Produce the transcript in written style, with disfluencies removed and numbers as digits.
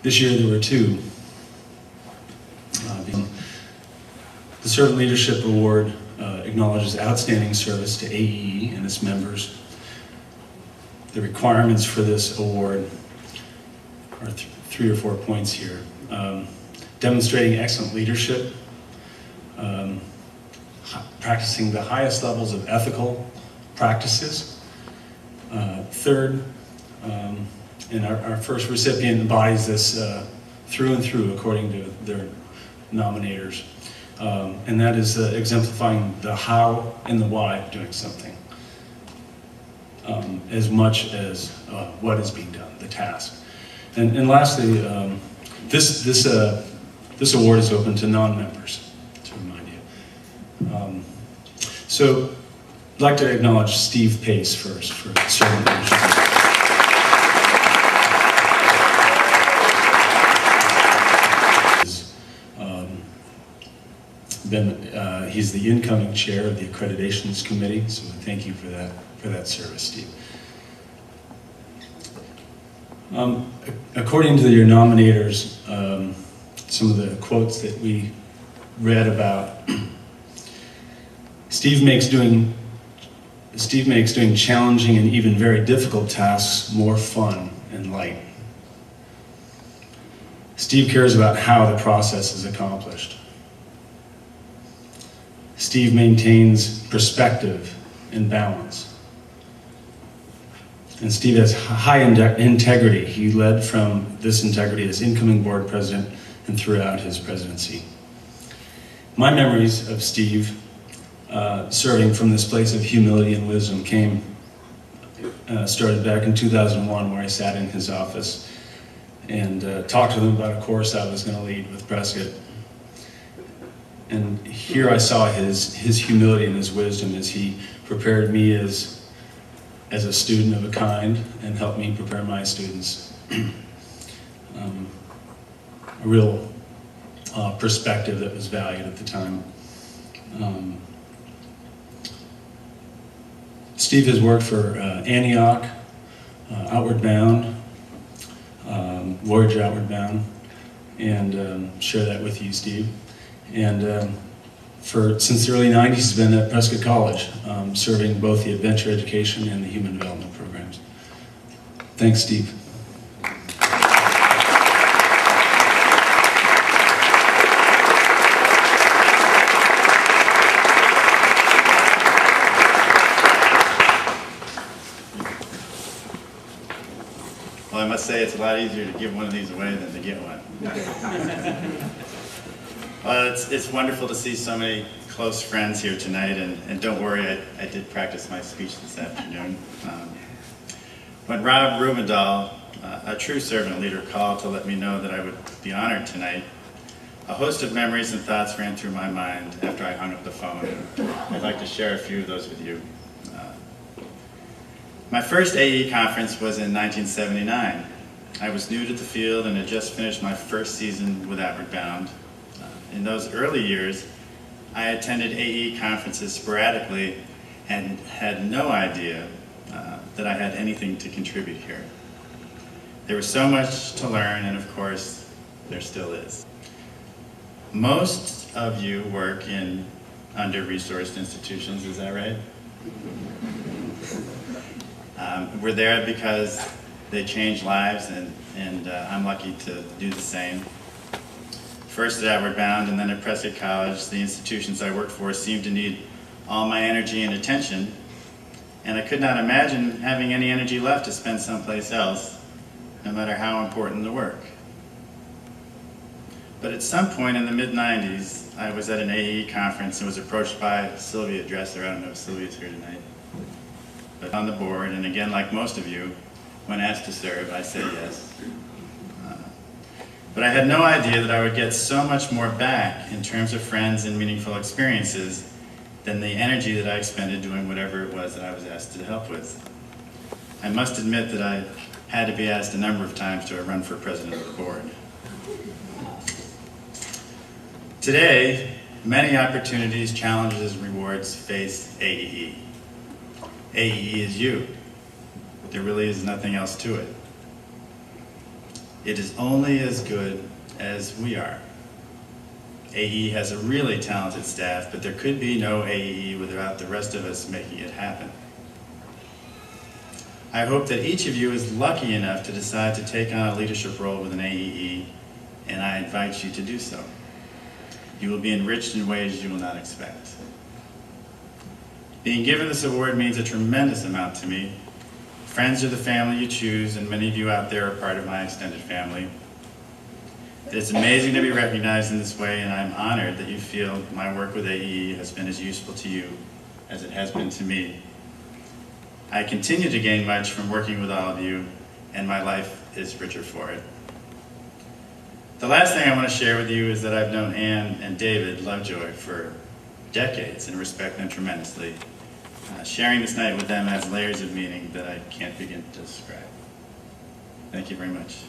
This year there were two. The Servant Leadership Award acknowledges outstanding service to AEE and its members. The requirements for this award are 3 or 4 points here. Demonstrating excellent leadership, practicing the highest levels of ethical practices. Third, and our first recipient embodies this through and through according to their nominators. And that is exemplifying the how and the why of doing something, as much as what is being done, the task. And lastly, this award is open to non-members, to remind you. So I'd like to acknowledge Steve Pace first for serving leadership. He's the incoming chair of the Accreditations Committee, so thank you for that service, Steve. According to your nominators, some of the quotes that we read about, Steve makes doing challenging and even very difficult tasks more fun and light. Steve cares about how the process is accomplished. Steve maintains perspective and balance. And Steve has high integrity. He led from this integrity as incoming board president and throughout his presidency. My memories of Steve serving from this place of humility and wisdom started back in 2001, where I sat in his office and talked to him about a course I was going to lead with Prescott. And here I saw his humility and his wisdom as he prepared me as a student of a kind and helped me prepare my students. A real perspective that was valued at the time. Steve has worked for Antioch, Outward Bound, Voyager Outward Bound, and share that with you, Steve. And since the early 90s, he's been at Prescott College, serving both the adventure education and the human development programs. Thanks, Steve. Well, I must say it's a lot easier to give one of these away than to get one. Well, it's wonderful to see so many close friends here tonight, and don't worry, I did practice my speech this afternoon. When Rob Rubendahl, a true servant leader, called to let me know that I would be honored tonight, a host of memories and thoughts ran through my mind after I hung up the phone. I'd like to share a few of those with you. My first AE conference was in 1979. I was new to the field and had just finished my first season with Outward Bound. In those early years, I attended AE conferences sporadically and had no idea that I had anything to contribute here. There was so much to learn, and of course, there still is. Most of you work in under-resourced institutions, is that right? We're there because they change lives, and I'm lucky to do the same. First at Outward Bound and then at Prescott College, the institutions I worked for seemed to need all my energy and attention, and I could not imagine having any energy left to spend someplace else, no matter how important the work. But at some point in the mid-90s, I was at an AE conference and was approached by Sylvia Dresser. I don't know if Sylvia's here tonight, but on the board, and again, like most of you, when asked to serve, I said yes. But I had no idea that I would get so much more back in terms of friends and meaningful experiences than the energy that I expended doing whatever it was that I was asked to help with. I must admit that I had to be asked a number of times to run for president of the board. Today, many opportunities, challenges, and rewards face AEE. AEE is you. There really is nothing else to it. It is only as good as we are. AE has a really talented staff, but there could be no AE without the rest of us making it happen. I hope that each of you is lucky enough to decide to take on a leadership role with an AEE, and I invite you to do so. You will be enriched in ways you will not expect. Being given this award means a tremendous amount to me. Friends are the family you choose, and many of you out there are part of my extended family. It's amazing to be recognized in this way, and I'm honored that you feel my work with AE has been as useful to you as it has been to me. I continue to gain much from working with all of you, and my life is richer for it. The last thing I want to share with you is that I've known Anne and David Lovejoy for decades and respect them tremendously. Sharing this night with them adds layers of meaning that I can't begin to describe. Thank you very much.